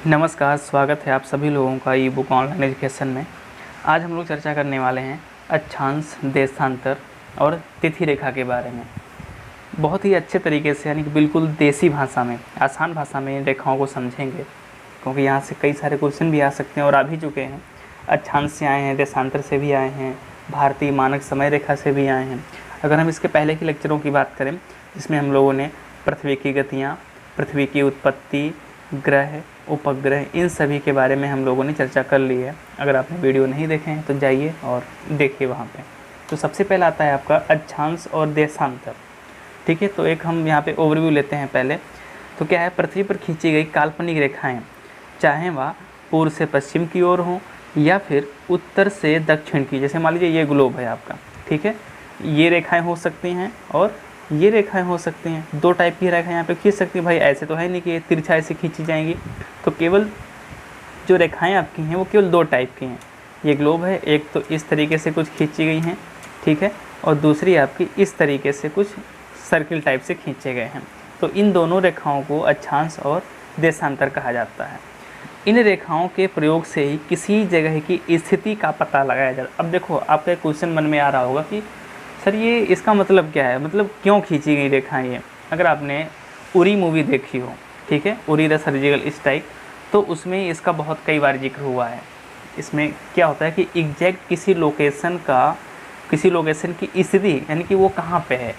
नमस्कार, स्वागत है आप सभी लोगों का ई बुक ऑनलाइन एजुकेशन में। आज हम लोग चर्चा करने वाले हैं अक्षांश, देशांतर और तिथि रेखा के बारे में। बहुत ही अच्छे तरीके से, यानी कि बिल्कुल देसी भाषा में, आसान भाषा में इन रेखाओं को समझेंगे, क्योंकि यहाँ से कई सारे क्वेश्चन भी आ सकते हैं और आ भी चुके हैं। अक्षांश से आए हैं, देशांतर से भी आए हैं, भारतीय मानक समय रेखा से भी आए हैं। अगर हम इसके पहले के लेक्चरों की बात करें, जिसमें हम लोगों ने पृथ्वी की गतियाँ, पृथ्वी की उत्पत्ति, ग्रह, उपग्रह, इन सभी के बारे में हम लोगों ने चर्चा कर ली है। अगर आपने वीडियो नहीं देखे हैं तो जाइए और देखिए वहाँ पे। तो सबसे पहला आता है आपका अक्षांश और देशांतर। ठीक है, तो एक हम यहाँ पे ओवरव्यू लेते हैं पहले। तो क्या है, पृथ्वी पर खींची गई काल्पनिक रेखाएं, चाहे वह पूर्व से पश्चिम की ओर हों या फिर उत्तर से दक्षिण की। जैसे मान लीजिए ये ग्लोब है आपका, ठीक है, ये रेखाएँ हो सकती हैं और ये रेखाएं हो सकती हैं। दो टाइप की रेखाएं यहाँ पे खींच सकती हैं। भाई ऐसे तो है नहीं कि ये तिरछा ऐसे खींची जाएंगी। तो केवल जो रेखाएं आपकी हैं वो केवल दो टाइप की हैं। ये ग्लोब है, एक तो इस तरीके से कुछ खींची गई हैं, ठीक है, और दूसरी आपकी इस तरीके से कुछ सर्किल टाइप से खींचे गए हैं। तो इन दोनों रेखाओं को अक्षांश और देशांतर कहा जाता है। इन रेखाओं के प्रयोग से ही किसी जगह की स्थिति का पता लगाया जाता है। अब देखो, आपका एक क्वेश्चन मन में आ रहा होगा कि सर ये इसका मतलब क्या है, मतलब क्यों खींची गई रेखाएं ये। अगर आपने उरी मूवी देखी हो, ठीक है, उरी द सर्जिकल स्ट्राइक, तो उसमें इसका बहुत कई बार जिक्र हुआ है। इसमें क्या होता है कि एग्जैक्ट किसी लोकेशन की स्थिति, यानी कि वो कहाँ पे है,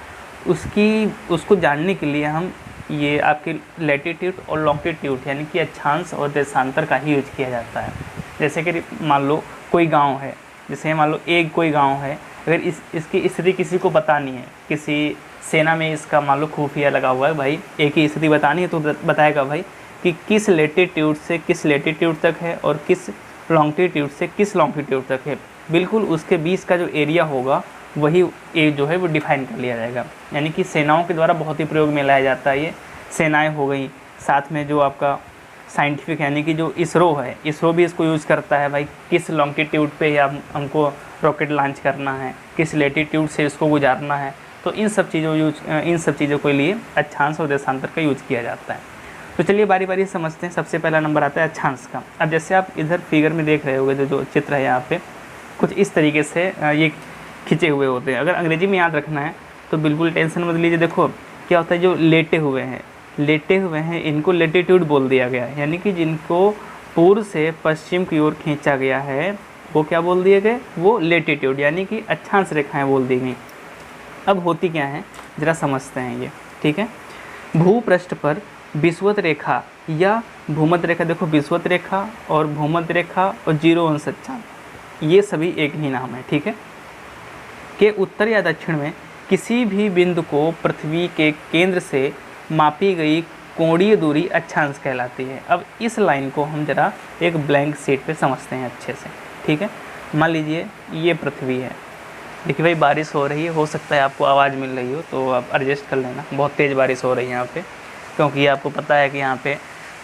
उसको जानने के लिए हम ये आपके लैटिट्यूड और लॉन्गिट्यूड, यानी कि अक्षांश और देशांतर का ही यूज किया जाता है। जैसे कि मान लो कोई गाँव है, जैसे मान लो एक कोई गाँव है, अगर इसकी स्थिति किसी को बतानी है, किसी सेना में इसका मान लो खुफिया लगा हुआ है, भाई एक ही स्थिति बतानी है, तो बताएगा भाई कि किस लेटीट्यूड से किस लेटीट्यूड तक है और किस लॉन्गिट्यूड से किस लॉन्गिट्यूड तक है। बिल्कुल उसके बीच का जो एरिया होगा वही जो है वो डिफाइन कर लिया जाएगा। यानी कि सेनाओं के द्वारा बहुत ही प्रयोग में लाया जाता है। ये सेनाएँ हो गई, साथ में जो आपका साइंटिफिक, यानी कि जो इसरो है, इसरो भी इसको यूज़ करता है। भाई किस लॉन्गिट्यूड पे हमको रॉकेट लॉन्च करना है, किस लेटीट्यूड से इसको गुजारना है। तो इन सब चीज़ों के लिए अक्षांश और देशांतर का यूज़ किया जाता है। तो चलिए बारी बारी समझते हैं। सबसे पहला नंबर आता है अक्षांश का। अब जैसे आप इधर फिगर में देख रहे होंगे, जो चित्र है यहाँ पे कुछ इस तरीके से ये खिंचे हुए होते हैं। अगर अंग्रेजी में याद रखना है तो बिल्कुल टेंशन मत लीजिए। देखो क्या होता है, जो लेटे हुए हैं इनको लेटीट्यूड बोल दिया गया है, यानी कि जिनको पूर्व से पश्चिम की ओर खींचा गया है वो क्या बोल दिए गए, वो लेटीट्यूड, यानी कि अक्षांश रेखाएं बोल दी गई। अब होती क्या है ज़रा समझते हैं ये, ठीक है। भूपृष्ठ पर विषुवत रेखा या भूमध्य रेखा, देखो विषुवत रेखा और भूमध्य रेखा और 0 अंश अक्षांश, ये सभी एक ही नाम है, ठीक है, के उत्तर या दक्षिण में किसी भी बिंदु को पृथ्वी के केंद्र से मापी गई कोणीय दूरी अक्षांश कहलाती है। अब इस लाइन को हम जरा एक ब्लैंक शीट पे समझते हैं अच्छे से, ठीक है। मान लीजिए ये पृथ्वी है, देखिए भाई बारिश हो रही है, हो सकता है आपको आवाज़ मिल रही हो तो आप एडजस्ट कर लेना। बहुत तेज़ बारिश हो रही है यहाँ पे, क्योंकि आपको पता है कि यहाँ पे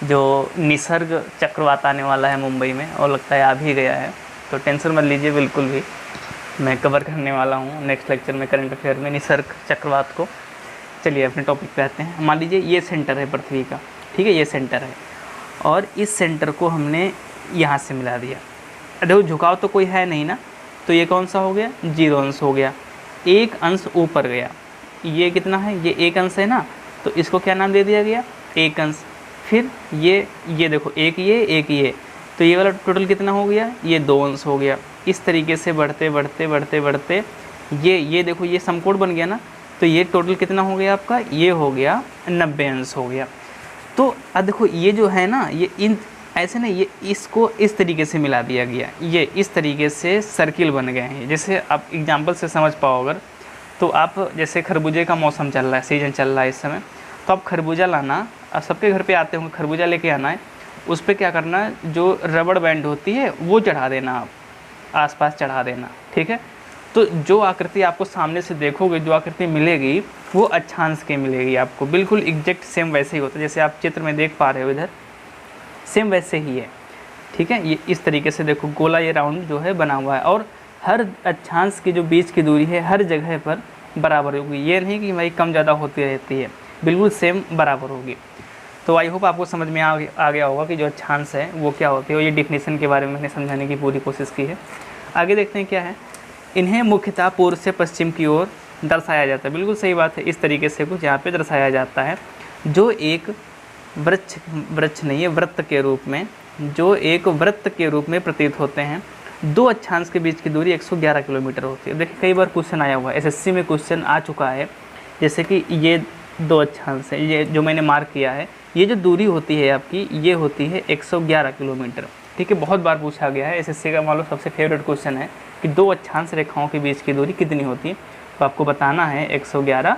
जो निसर्ग चक्रवात आने वाला है मुंबई में, और लगता है आ भी गया है। तो टेंशन मत लीजिए बिल्कुल भी, मैं कवर करने वाला हूँ नेक्स्ट लेक्चर में करंट अफेयर में निसर्ग चक्रवात को। चलिए अपने टॉपिक पे आते हैं। मान लीजिए ये सेंटर है पृथ्वी का, ठीक है, ये सेंटर है और इस सेंटर को हमने यहाँ से मिला दिया। देखो झुकाव तो कोई है नहीं ना, तो ये कौन सा हो गया, 0 अंश हो गया। एक अंश ऊपर गया, ये कितना है, ये 1 अंश है ना, तो इसको क्या नाम दे दिया गया, 1 अंश। फिर ये देखो एक ये, तो ये वाला टोटल कितना हो गया, ये 2 अंश हो गया। इस तरीके से बढ़ते बढ़ते ये देखो ये समकोण बन गया ना, तो ये टोटल कितना हो गया आपका, ये हो गया 90 अंश हो गया। तो अब देखो ये जो है ना, ये इन ऐसे ना, ये इसको इस तरीके से मिला दिया गया, ये इस तरीके से सर्किल बन गए हैं। जैसे आप एग्जांपल से समझ पाओ अगर, तो आप जैसे खरबूजे का मौसम चल रहा है, सीजन चल रहा है इस समय, तो आप खरबूजा लाना, आप सबके घर पे आते होंगे, खरबूजा लेके आना है, उस पर क्या करना, जो रबड़ बैंड होती है वो चढ़ा देना, आप आसपास चढ़ा देना, ठीक है। तो जो आकृति आपको सामने से देखोगे, जो आकृति मिलेगी वो अक्षांश की मिलेगी आपको, बिल्कुल एग्जैक्ट सेम वैसे ही होता है जैसे आप चित्र में देख पा रहे हो इधर, सेम वैसे ही है, ठीक है। ये इस तरीके से देखो गोला ये राउंड जो है बना हुआ है, और हर अक्षांश की जो बीच की दूरी है हर जगह पर बराबर होगी। ये नहीं कि भाई कम ज़्यादा होती रहती है, बिल्कुल सेम बराबर होगी। तो आई होप आपको समझ में आ गया होगा कि जो अक्षांश है वो क्या होती है, और ये डिफिनेशन के बारे में मैंने समझाने की पूरी कोशिश की है। आगे देखते हैं क्या है। इन्हें मुख्यतः पूर्व से पश्चिम की ओर दर्शाया जाता है। बिल्कुल सही बात है, इस तरीके से कुछ यहाँ पे दर्शाया जाता है, जो एक वृक्ष नहीं है, वृत्त के रूप में, जो एक वृत्त के रूप में प्रतीत होते हैं। दो अक्षांश के बीच की दूरी 111 किलोमीटर होती है। देखिए कई बार क्वेश्चन आया हुआ है, एसएससी में क्वेश्चन आ चुका है, जैसे कि ये दो अक्षांश है, ये जो मैंने मार्क किया है, ये जो दूरी होती है आपकी, ये होती है 111 किलोमीटर। ठीक है, बहुत बार पूछा गया है, एसएससी का मान लो सबसे फेवरेट क्वेश्चन है कि दो अक्षांश रेखाओं के बीच की दूरी कितनी होती है, तो आपको बताना है 111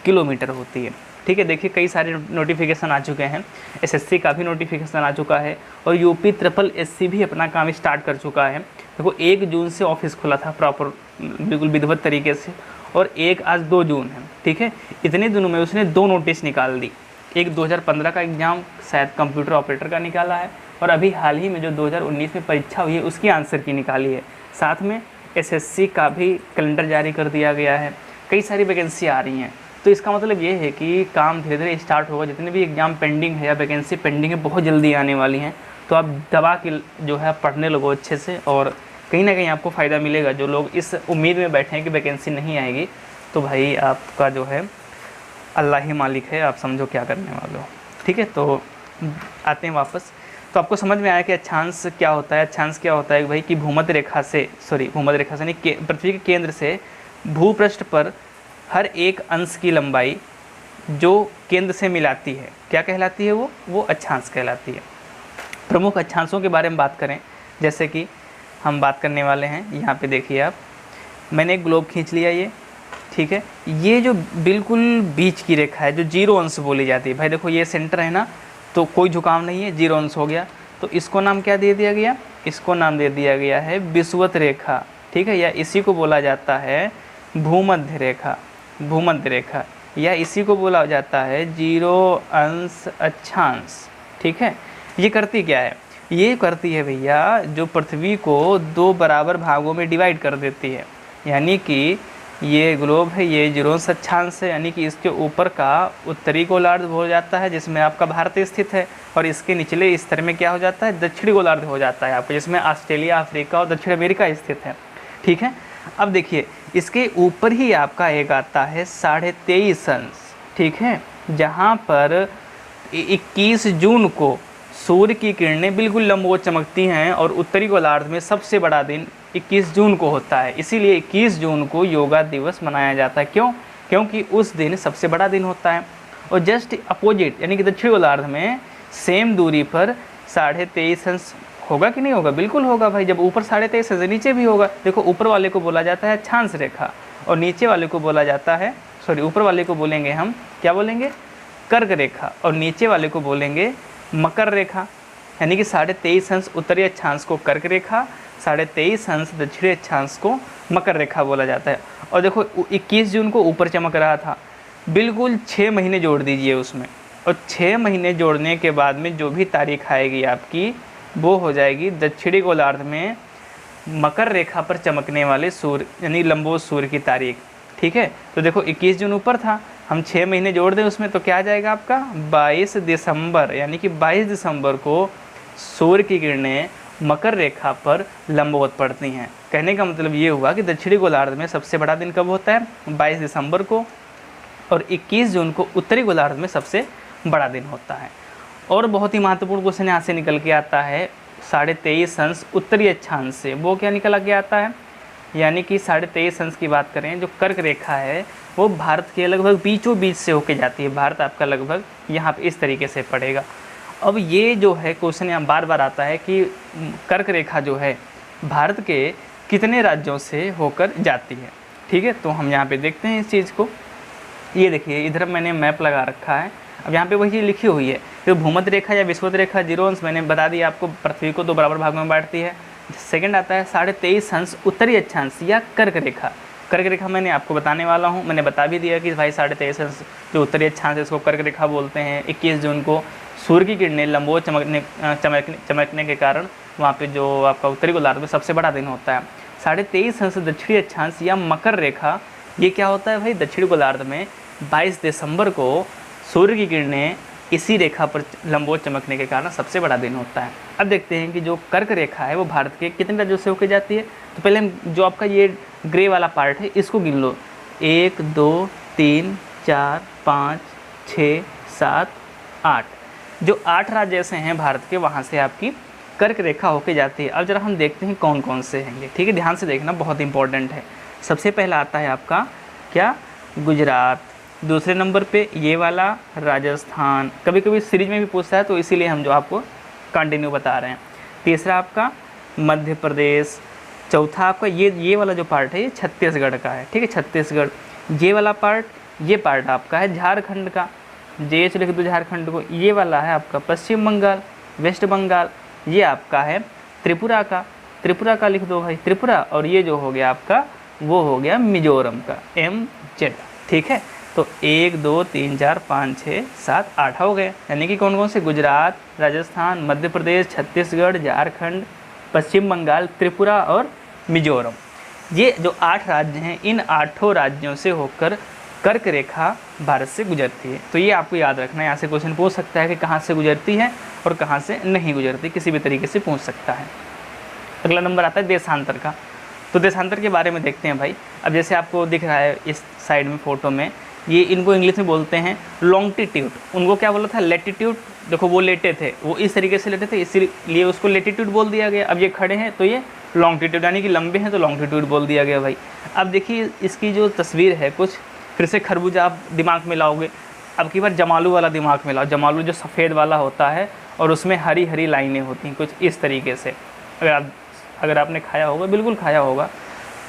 किलोमीटर होती है। ठीक है, देखिए कई सारे नोटिफिकेशन आ चुके हैं, एसएससी का भी नोटिफिकेशन आ चुका है, और यूपी ट्रिपल एससी भी अपना काम स्टार्ट कर चुका है। देखो 1 जून से ऑफिस खुला था प्रॉपर, बिल्कुल विधिवत तरीके से, और आज 2 जून है। ठीक है, इतने दिनों में उसने 2 नोटिस निकाल दी। एक 2015 का एग्ज़ाम शायद कंप्यूटर ऑपरेटर का निकाला है, और अभी हाल ही में जो 2019 में परीक्षा हुई है उसकी आंसर की निकाली है। साथ में एसएससी का भी कैलेंडर जारी कर दिया गया है, कई सारी वैकेंसी आ रही हैं। तो इसका मतलब ये है कि काम धीरे धीरे स्टार्ट होगा। जितने भी एग्ज़ाम पेंडिंग है या वैकेंसी पेंडिंग है, बहुत जल्दी आने वाली हैं। तो आप दबा के जो है पढ़ने लगो अच्छे से, और कहीं ना कहीं आपको फ़ायदा मिलेगा। जो लोग इस उम्मीद में बैठे हैं कि वैकेंसी नहीं आएगी, तो भाई आपका जो है अल्लाह ही मालिक है, आप समझो क्या करने वाले हो। ठीक है, तो आते हैं वापस। तो आपको समझ में आया कि अक्षांश क्या होता है। अक्षांश क्या होता है भाई कि भूमध्य रेखा से नहीं, पृथ्वी के केंद्र से भूपृष्ठ पर हर एक अंश की लंबाई जो केंद्र से मिलाती है, क्या कहलाती है वो अक्षांश कहलाती है। प्रमुख अक्षांशों के बारे में बात करें, जैसे कि हम बात करने वाले हैं, यहाँ पे देखिए आप, मैंने एक ग्लोब खींच लिया ये। ठीक है, ये जो बिल्कुल बीच की रेखा है, जो 0 अंश बोली जाती है, भाई देखो ये सेंटर है ना, तो कोई झुकाव नहीं है, 0 अंश हो गया, तो इसको नाम क्या दे दिया गया, इसको नाम दे दिया गया है विषुवत रेखा। ठीक है, या इसी को बोला जाता है भूमध्य रेखा, या इसी को बोला जाता है 0 अंश अक्षांश। ठीक है, ये करती क्या है, ये करती है भैया जो पृथ्वी को 2 बराबर भागों में डिवाइड कर देती है। यानी कि ये ग्लोब है, ये 0 अंश अक्षांश है, यानी कि इसके ऊपर का उत्तरी गोलार्ध हो जाता है जिसमें आपका भारत स्थित है, और इसके निचले स्तर में क्या हो जाता है, दक्षिणी गोलार्ध हो जाता है आपको, जिसमें ऑस्ट्रेलिया, अफ्रीका और दक्षिण अमेरिका स्थित है। ठीक है, अब देखिए इसके ऊपर ही आपका एक आता है 23.5 अंश। ठीक है, जहाँ पर 21 जून को सूर्य की किरणें बिल्कुल लंबवत चमकती हैं, और उत्तरी गोलार्ध में सबसे बड़ा दिन 21 जून को होता है। इसीलिए 21 जून को योगा दिवस मनाया जाता है। क्यों? क्योंकि उस दिन सबसे बड़ा दिन होता है। और जस्ट अपोजिट यानी कि दक्षिण गोलार्ध में सेम दूरी पर 23.5 अंश होगा कि नहीं होगा? बिल्कुल होगा भाई। जब ऊपर 23.5 अंश, नीचे भी होगा। देखो ऊपर वाले को बोला जाता है अक्षांश रेखा, और नीचे वाले को बोला जाता है, ऊपर वाले को बोलेंगे हम क्या बोलेंगे, कर्क रेखा, और नीचे वाले को बोलेंगे मकर रेखा। यानी कि 23.5 अंश उत्तरी अक्षांश को कर्क रेखा, 23.5 अंश दक्षिणी अक्षांश को मकर रेखा बोला जाता है। और देखो 21 जून को ऊपर चमक रहा था, बिल्कुल 6 महीने जोड़ दीजिए उसमें, और 6 महीने जोड़ने के बाद में जो भी तारीख आएगी आपकी, वो हो जाएगी दक्षिणी गोलार्ध में मकर रेखा पर चमकने वाले सूर्य यानी लंबोत सूर्य की तारीख। ठीक है, तो देखो 21 जून ऊपर था, हम 6 महीने जोड़ दें उसमें तो क्या आ जाएगा आपका 22 दिसंबर। यानी कि 22 दिसंबर को सूर्य की किरणें मकर रेखा पर लंबवत पड़ती हैं। कहने का मतलब ये हुआ कि दक्षिणी गोलार्ध में सबसे बड़ा दिन कब होता है, 22 दिसंबर को, और 21 जून को उत्तरी गोलार्ध में सबसे बड़ा दिन होता है। और बहुत ही महत्वपूर्ण क्वेश्चन यहाँ से निकल के आता है 23.5 अंश उत्तरी अक्षांश से, वो क्या निकल के आता है, यानी कि 23.5 अंश की बात करें, जो कर्क रेखा है वो भारत के लगभग बीचों बीच से होके जाती है। भारत आपका लगभग यहाँ पे इस तरीके से पड़ेगा। अब ये जो है क्वेश्चन यहाँ बार बार आता है कि कर्क रेखा जो है भारत के कितने राज्यों से होकर जाती है। ठीक है, तो हम यहाँ पे देखते हैं इस चीज़ को। ये देखिए इधर मैंने मैप लगा रखा है, अब यहाँ पे वही चीज़ लिखी हुई है। तो भूमध्य रेखा या विषुवत रेखा 0 अंश मैंने बता दिया आपको, पृथ्वी को 2 बराबर भागों में बांटती है। सेकंड आता है 23.5 अंश उत्तरी अक्षांश या कर्क रेखा। कर्क रेखा मैंने आपको बताने वाला हूँ, मैंने बता भी दिया कि भाई 23.5 अंश जो उत्तरी अक्षांश है इसको कर्क रेखा बोलते हैं। 21 जून को सूर्य की किरणें लंबवत चमकने के कारण वहाँ पे जो आपका उत्तरी गोलार्ध में सबसे बड़ा दिन होता है। 23.5 अंश दक्षिणी अक्षांश या मकर रेखा, ये क्या होता है भाई, दक्षिणी गोलार्ध में 22 दिसंबर को सूर्य की किरणें इसी रेखा पर लंबवत चमकने के कारण सबसे बड़ा दिन होता है। अब देखते हैं कि जो कर्क रेखा है वो भारत के कितने राज्यों से होकर जाती है। तो पहले हम जो आपका ये ग्रे वाला पार्ट है इसको गिन लो, 1 2 3 4 5 6 7 8, जो 8 राज्य ऐसे हैं भारत के, वहाँ से आपकी कर्क रेखा होके जाती है। अब जरा हम देखते हैं कौन कौन से हैं ये, ठीक है, ध्यान से देखना, बहुत इंपॉर्टेंट है। सबसे पहला आता है आपका क्या, गुजरात। दूसरे नंबर पे ये वाला राजस्थान, कभी कभी सीरीज में भी पूछता है तो इसीलिए हम जो आपको कंटिन्यू बता रहे हैं। तीसरा आपका मध्य प्रदेश। चौथा आपका ये वाला जो पार्ट है ये छत्तीसगढ़ का है, ठीक है, छत्तीसगढ़। ये वाला पार्ट, ये पार्ट आपका है झारखंड का, जे लिख दो झारखंड को। ये वाला है आपका पश्चिम बंगाल, वेस्ट बंगाल। ये आपका है त्रिपुरा का, त्रिपुरा का लिख दो भाई, त्रिपुरा। और ये जो हो गया आपका वो हो गया मिजोरम का, MZ, ठीक है। तो 1 2 3 4 5 6 7 8 हो गए, यानी कि कौन कौन से, गुजरात, राजस्थान, मध्य प्रदेश, छत्तीसगढ़, झारखंड, पश्चिम बंगाल, त्रिपुरा और मिजोरम। ये जो 8 राज्य हैं, इन 8 राज्यों से होकर कर्क रेखा भारत से गुजरती है। तो ये आपको याद रखना है, यहाँ से क्वेश्चन पूछ सकता है कि कहाँ से गुजरती है और कहाँ से नहीं गुजरती, किसी भी तरीके से पूछ सकता है। अगला नंबर आता है देशांतर का। तो देशांतर के बारे में देखते हैं भाई। अब जैसे आपको दिख रहा है इस साइड में फ़ोटो में, ये इनको इंग्लिश में बोलते हैं लॉन्गिट्यूड। उनको क्या बोला था, लैटिट्यूड। देखो वो लेटे थे, वो इस तरीके से लेटे थे, इसीलिए उसको लैटिट्यूड बोल दिया गया। अब ये खड़े हैं तो ये लॉन्गिट्यूड, यानी कि लंबे हैं तो लॉन्गिट्यूड बोल दिया गया भाई। अब देखिए इसकी जो तस्वीर है, कुछ फिर से खरबूजा आप दिमाग में लाओगे, अब की बार जमालू वाला दिमाग में लाओ। जमालू जो सफ़ेद वाला होता है और उसमें हरी हरी लाइनें होती हैं, कुछ इस तरीके से। अगर आपने खाया होगा, बिल्कुल खाया होगा,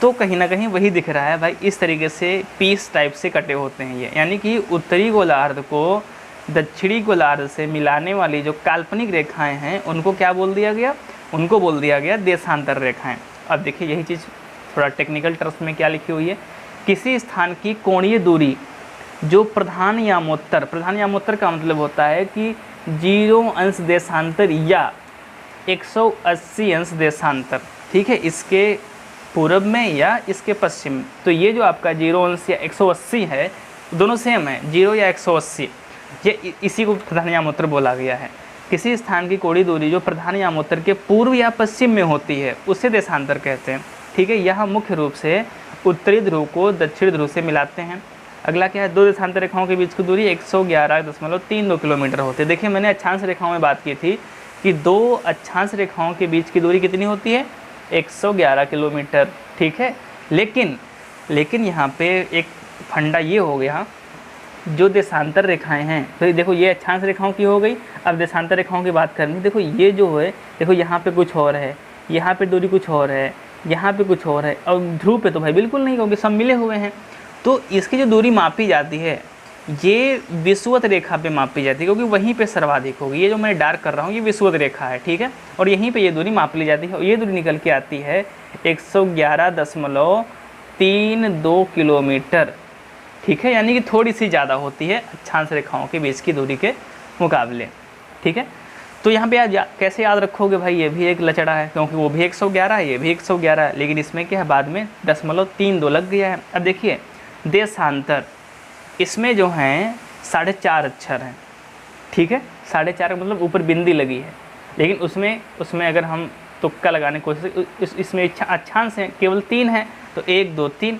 तो कहीं ना कहीं वही दिख रहा है भाई। इस तरीके से पीस टाइप से कटे होते हैं ये, यानी कि उत्तरी गोलार्ध को दक्षिणी गोलार्ध से मिलाने वाली जो काल्पनिक रेखाएं हैं उनको क्या बोल दिया गया, उनको बोल दिया गया देशांतर रेखाएं। अब देखिए यही चीज़ थोड़ा टेक्निकल टर्म्स में क्या लिखी हुई है, किसी स्थान की कोणीय दूरी जो प्रधान यामोत्तर, प्रधान यामोत्तर का मतलब होता है कि 0 अंश देशांतर या 180 अंश देशांतर, ठीक है, इसके पूर्व में या इसके पश्चिम। तो ये जो आपका 0 अंश या 180 है, दोनों सेम है, 0 या 180, ये इसी को प्रधान यामोत्तर बोला गया है। किसी स्थान की कोणीय दूरी जो प्रधान यामोत्तर के पूर्व या पश्चिम में होती है उसे देशांतर कहते हैं, ठीक है। यह मुख्य रूप से उत्तरी ध्रुव को दक्षिण ध्रुव से मिलाते हैं। अगला क्या है, दो देशांतर रेखाओं के बीच की दूरी 111.32 किलोमीटर होती है। देखिए मैंने अक्षांश रेखाओं में बात की थी कि 2 अक्षांश रेखाओं के बीच की दूरी कितनी होती है, 111 किलोमीटर, ठीक है। लेकिन यहाँ पे एक फंडा ये हो गया, जो देशांतर रेखाएं हैं, तो देखो ये अक्षांश रेखाओं की हो गई। अब देशांतर रेखाओं की बात करनी, देखो ये जो है, देखो यहाँ पे कुछ और है, यहाँ पे दूरी कुछ और है, यहाँ पे कुछ और है, और ध्रुव पे तो भाई बिल्कुल नहीं, क्योंकि सब मिले हुए हैं। तो इसकी जो दूरी मापी जाती है ये विषुवत रेखा पे मापी जाती है, क्योंकि वहीं पे सर्वाधिक होगी। ये जो मैं डार्क कर रहा हूँ ये विषुवत रेखा है, ठीक है, और यहीं पे ये दूरी माप ली जाती है, और ये दूरी निकल के आती है 111.32 किलोमीटर, ठीक है, यानी कि थोड़ी सी ज़्यादा होती है अक्षांश रेखाओं के बीच की दूरी के मुकाबले, ठीक है। तो यहाँ पे कैसे याद रखोगे भाई, ये भी एक लचड़ा है, क्योंकि वो भी 111 है, ये भी 111 है, लेकिन इसमें क्या है, बाद में 0.32 लग गया है। अब देखिए देशांतर, इसमें जो हैं 4.5 अक्षर हैं, ठीक है, 4.5 मतलब ऊपर बिंदी लगी है, लेकिन उसमें अगर हम तुक्का लगाने की कोशिश, इसमें अक्षांश हैं केवल 3 हैं, तो 1 2 3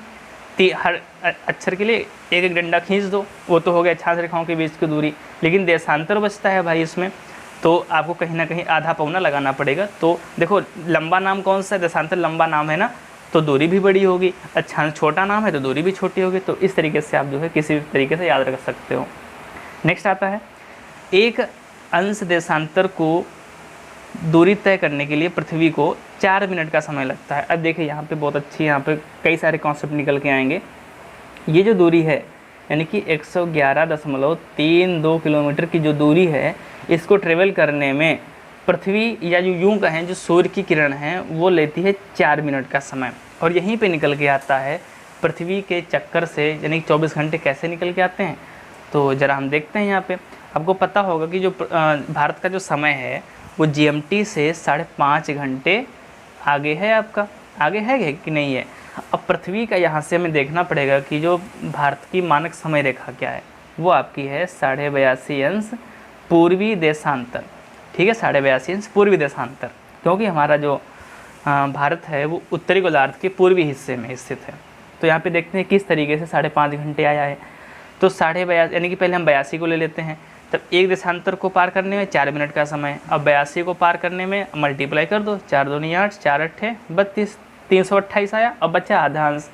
हर अक्षर के लिए एक डंडा खींच दो, वो तो हो गया अक्षांश रेखाओं के बीच की दूरी। लेकिन देशांतर बचता है भाई इसमें, तो आपको कहीं ना कहीं आधा पौना लगाना पड़ेगा। तो देखो लंबा नाम कौन सा है, देशांतर लंबा नाम है ना, तो दूरी भी बड़ी होगी, अक्षांश छोटा नाम है तो दूरी भी छोटी होगी। तो इस तरीके से आप जो है किसी भी तरीके से याद रख सकते हो। नेक्स्ट आता है, एक अंश देशांतर को दूरी तय करने के लिए पृथ्वी को 4 मिनट का समय लगता है। अब देखिए यहाँ पे बहुत अच्छी, यहाँ पे कई सारे कॉन्सेप्ट निकल के आएंगे। ये जो दूरी है यानी कि 111.32 किलोमीटर की जो दूरी है, इसको ट्रेवल करने में पृथ्वी, या जो यूँ कहें जो सूर्य की किरण है, वो लेती है 4 मिनट का समय, और यहीं पे निकल के आता है पृथ्वी के चक्कर से, यानी 24 घंटे कैसे निकल के आते हैं। तो ज़रा हम देखते हैं। यहाँ पे आपको पता होगा कि जो भारत का जो समय है वो GMT से 5.5 घंटे आगे है, आपका आगे है कि नहीं है। अब पृथ्वी का यहाँ से हमें देखना पड़ेगा कि जो भारत की मानक समय रेखा क्या है, वो आपकी है 82.5 अंश पूर्वी देशांतर, ठीक है, 82.5 पूर्वी देशांतर, क्योंकि हमारा जो भारत है वो उत्तरी गोलार्ध के पूर्वी हिस्से में स्थित है। तो यहाँ पे देखते हैं किस तरीके से 5.5 घंटे आया है। तो 82.5 यानी कि पहले हम 82 को ले लेते हैं, तब एक देशांतर को पार करने में 4 मिनट का समय, अब 82 को पार करने में मल्टीप्लाई कर दो, 4 दूनी 8, 4 8 32, 328 आया। अब बचा आधांश,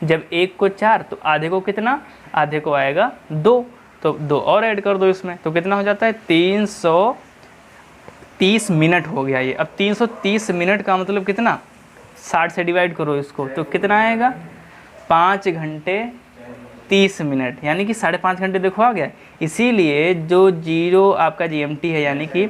जब 1 को 4 तो आधे को कितना, आधे को आएगा 2, तो 2 और ऐड कर दो इसमें, तो कितना हो जाता है 330 मिनट हो गया ये। अब 330 मिनट का मतलब कितना, 60 से डिवाइड करो इसको, तो कितना आएगा 5 घंटे 30 मिनट, यानी कि 5.5 घंटे देखो आ गया। इसीलिए जो जीरो आपका GMT है, यानी कि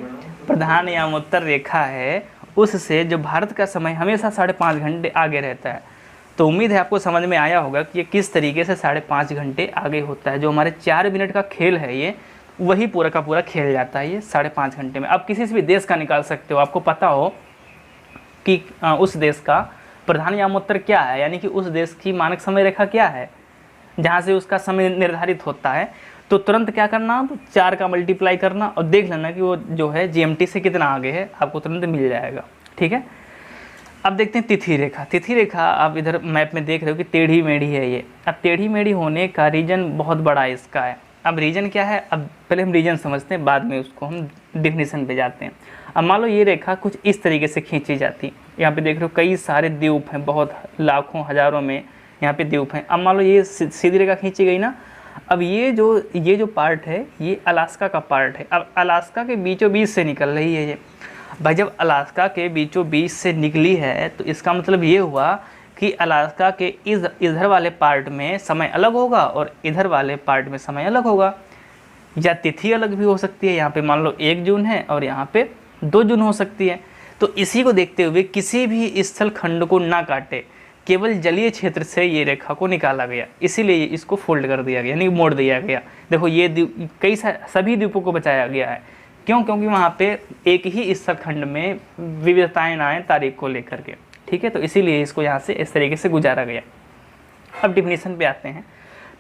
प्रधान यामोत्तर रेखा है, उससे जो भारत का समय हमेशा 5.5 घंटे आगे रहता है। तो उम्मीद है आपको समझ में आया होगा कि ये किस तरीके से 5.5 घंटे आगे होता है। जो हमारे 4 मिनट का खेल है ये, वही पूरा का पूरा खेल जाता है ये 5.5 घंटे में। आप किसी से भी देश का निकाल सकते हो, आपको पता हो कि उस देश का प्रधान यामोत्तर क्या है, यानी कि उस देश की मानक समय रेखा क्या है, जहाँ से उसका समय निर्धारित होता है, तो तुरंत क्या करना, तो 4 का मल्टीप्लाई करना और देख लेना कि वो जो है GMT से कितना आगे है, आपको तुरंत मिल जाएगा, ठीक है। अब देखते हैं तिथि रेखा। तिथि रेखा आप इधर मैप में देख रहे हो कि टेढ़ी मेढ़ी है ये। अब टेढ़ी मेढ़ी होने का रीजन बहुत बड़ा इसका है। अब रीजन क्या है, अब पहले हम रीजन समझते हैं, बाद में उसको हम डिफिनीशन पे जाते हैं। अब मान लो ये रेखा कुछ इस तरीके से खींची जाती है, यहाँ पे देख रहे हो कई सारे द्वीप हैं, बहुत लाखों हज़ारों में यहाँ पे द्वीप हैं। अब मान लो ये सीधी रेखा खींची गई ना, अब ये जो पार्ट है ये अलास्का का पार्ट है। अब अलास्का के बीचों बीच से निकल रही है ये। भाई जब अलास्का के बीचों बीच से निकली है तो इसका मतलब ये हुआ कि अलास्का के इधर वाले पार्ट में समय अलग होगा और इधर वाले पार्ट में समय अलग होगा, या तिथि अलग भी हो सकती है। यहाँ पे मान लो 1 जून है और यहाँ पे 2 जून हो सकती है। तो इसी को देखते हुए किसी भी स्थल खंड को ना काटे, केवल जलीय क्षेत्र से ये रेखा को निकाला गया, इसीलिए इसको फोल्ड कर दिया गया, यानी मोड़ दिया गया। देखो ये सभी द्वीपों को बचाया गया है, क्यों, क्योंकि वहाँ पे एक ही स्थल खंड में विविधताएं ना आए तारीख को लेकर के, ठीक है। तो इसीलिए इसको यहाँ से इस तरीके से गुजारा गया। अब डिफिनीशन पे आते हैं।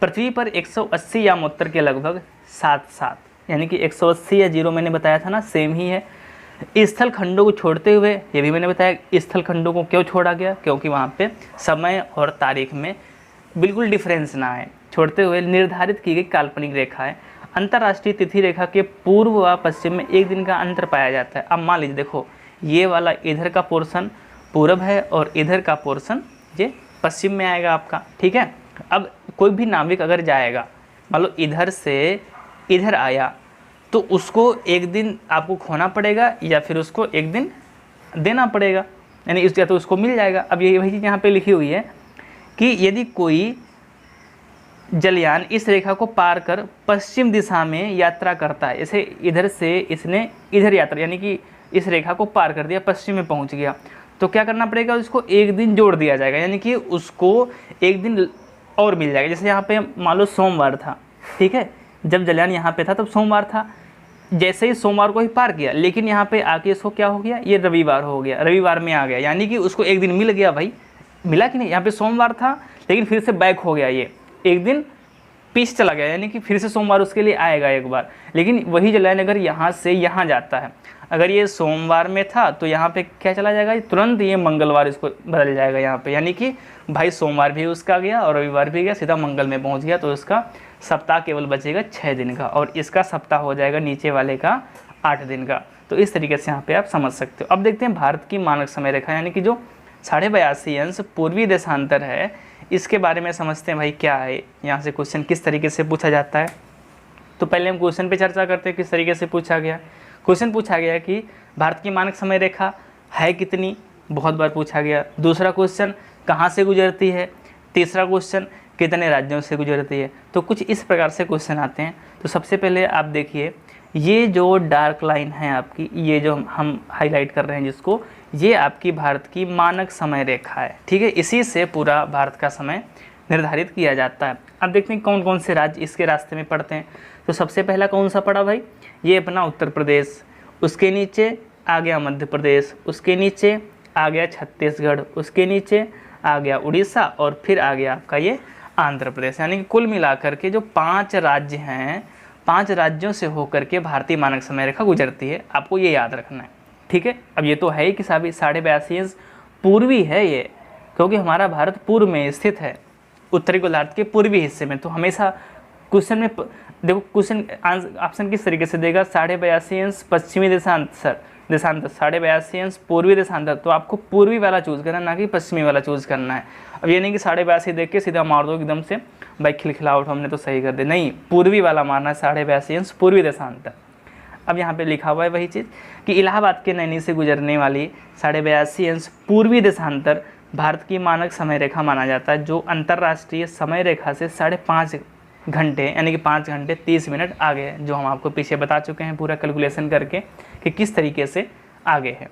पृथ्वी पर 180 यामोत्तर के लगभग 7 यानी कि 180 या 0 मैंने बताया था ना, सेम ही है। स्थल खंडों को छोड़ते हुए, ये भी मैंने बताया स्थल खंडों को क्यों छोड़ा गया, क्योंकि वहाँ पे समय और तारीख में बिल्कुल डिफरेंस ना आए, छोड़ते हुए निर्धारित की गई काल्पनिक रेखा है। अंतर्राष्ट्रीय तिथि रेखा के पूर्व व पश्चिम में 1 दिन का अंतर पाया जाता है। अब मान लीजिए देखो, ये वाला इधर का पोर्शन पूरब है और इधर का पोर्शन ये पश्चिम में आएगा आपका, ठीक है। अब कोई भी नाविक अगर जाएगा, मान लो इधर से इधर आया, तो उसको 1 दिन आपको खोना पड़ेगा या फिर उसको 1 दिन देना पड़ेगा, यानी या तो उसको मिल जाएगा। अब ये वही चीज़ यहाँ पे लिखी हुई है कि यदि कोई जलयान इस रेखा को पार कर पश्चिम दिशा में यात्रा करता है, इसे इधर से इसने इधर यात्रा, यानी कि इस रेखा को पार कर दिया, पश्चिम में पहुँच गया, तो क्या करना पड़ेगा, उसको 1 दिन जोड़ दिया जाएगा, यानी कि उसको 1 दिन और मिल जाएगा। जैसे यहाँ पे मान लो सोमवार था, ठीक है, जब जलयान यहाँ पे था तब सोमवार था, जैसे ही सोमवार को ही पार किया, लेकिन यहाँ पे आके इसको क्या हो गया, ये रविवार हो गया, रविवार में आ गया, यानी कि उसको 1 दिन मिल गया। भाई मिला कि नहीं, यहाँ पे सोमवार था लेकिन फिर से बैक हो गया, ये 1 दिन पीछे चला गया, यानी कि फिर से सोमवार उसके लिए आएगा एक बार। लेकिन वही जलयान अगर यहाँ से यहाँ जाता है, अगर ये सोमवार में था तो यहाँ पे क्या चला जाएगा, तुरंत ये मंगलवार इसको बदल जाएगा यहाँ पे, यानी कि भाई सोमवार भी उसका गया और रविवार भी गया, सीधा मंगल में पहुँच गया, तो उसका सप्ताह केवल बचेगा 6 दिन का और इसका सप्ताह हो जाएगा नीचे वाले का 8 दिन का। तो इस तरीके से यहाँ पे आप समझ सकते हो। अब देखते हैं भारत की मानक समय रेखा, यानी कि जो 82.5 अंश पूर्वी देशांतर है, इसके बारे में समझते हैं भाई क्या है, यहाँ से क्वेश्चन किस तरीके से पूछा जाता है। तो पहले हम क्वेश्चन पे चर्चा करते हैं किस तरीके से पूछा गया। क्वेश्चन पूछा गया कि भारत की मानक समय रेखा है कितनी, बहुत बार पूछा गया। दूसरा क्वेश्चन कहाँ से गुजरती है। तीसरा क्वेश्चन कितने राज्यों से गुजरती है। तो कुछ इस प्रकार से क्वेश्चन आते हैं। तो सबसे पहले आप देखिए, ये जो डार्क लाइन है आपकी, ये जो हम हाईलाइट कर रहे हैं जिसको, ये आपकी भारत की मानक समय रेखा है, ठीक है। इसी से पूरा भारत का समय निर्धारित किया जाता है। अब देखते हैं कौन कौन से राज्य इसके रास्ते में पड़ते हैं। तो सबसे पहला कौन सा पड़ा भाई, ये अपना उत्तर प्रदेश, उसके नीचे आ गया मध्य प्रदेश, उसके नीचे आ गया छत्तीसगढ़, उसके नीचे आ गया उड़ीसा और फिर आ गया आपका ये आंध्र प्रदेश। यानी कि कुल मिलाकर के जो 5 राज्य हैं 5 राज्यों से होकर के भारतीय मानक समय रेखा गुजरती है, आपको ये याद रखना है। ठीक है, अब ये तो है ही कि 82.5 अंश पूर्वी है ये, क्योंकि हमारा भारत पूर्व में स्थित है, उत्तरी गोलार्ध के पूर्वी हिस्से में। तो हमेशा क्वेश्चन में देखो, क्वेश्चन ऑप्शन किस तरीके से देगा, 82.5 अंश पश्चिमी देशांतर, 82.5 अंश पूर्वी देशांतर, तो आपको पूर्वी वाला चूज़ करना, ना कि पश्चिमी वाला चूज़ करना है। अब ये नहीं कि 82.5 देख के सीधा मार दो एकदम से, भाई खिलखिलावट हमने तो सही कर दी, नहीं, पूर्वी वाला मारना है, 82.5 अंश पूर्वी देशांतर। अब यहाँ पे लिखा हुआ है वही चीज़ कि इलाहाबाद के नैनी से गुजरने वाली 82.5 अंश पूर्वी देशांतर भारत की मानक समय रेखा माना जाता है, जो अंतर्राष्ट्रीय समय रेखा से 5.5 घंटे यानी कि 5 घंटे 30 मिनट आगे है, जो हम आपको पीछे बता चुके हैं पूरा कैलकुलेशन करके कि किस तरीके से आगे है।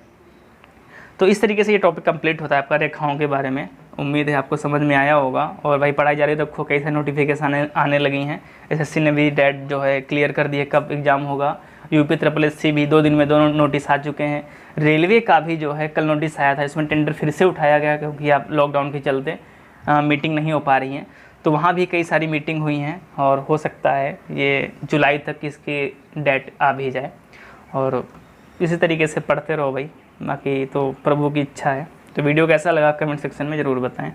तो इस तरीके से ये टॉपिक कंप्लीट होता है आपका रेखाओं के बारे में। उम्मीद है आपको समझ में आया होगा। और भाई पढ़ाई जा रही है तो कई सारे नोटिफिकेशन आने लगी हैं। एसएससी ने भी डेट जो है क्लियर कर दी है कब एग्ज़ाम होगा। यूपी SSC भी 2 दिन में दोनों नोटिस आ चुके हैं। रेलवे का भी जो है कल नोटिस आया था, इसमें टेंडर फिर से उठाया गया क्योंकि आप लॉकडाउन के चलते मीटिंग नहीं हो पा रही हैं। तो वहाँ भी कई सारी मीटिंग हुई हैं और हो सकता है ये जुलाई तक इसकी डेट आ भी जाए। और इसी तरीके से पढ़ते रहो भाई, बाकी तो प्रभु की इच्छा है। तो वीडियो कैसा लगा कमेंट सेक्शन में ज़रूर बताएं।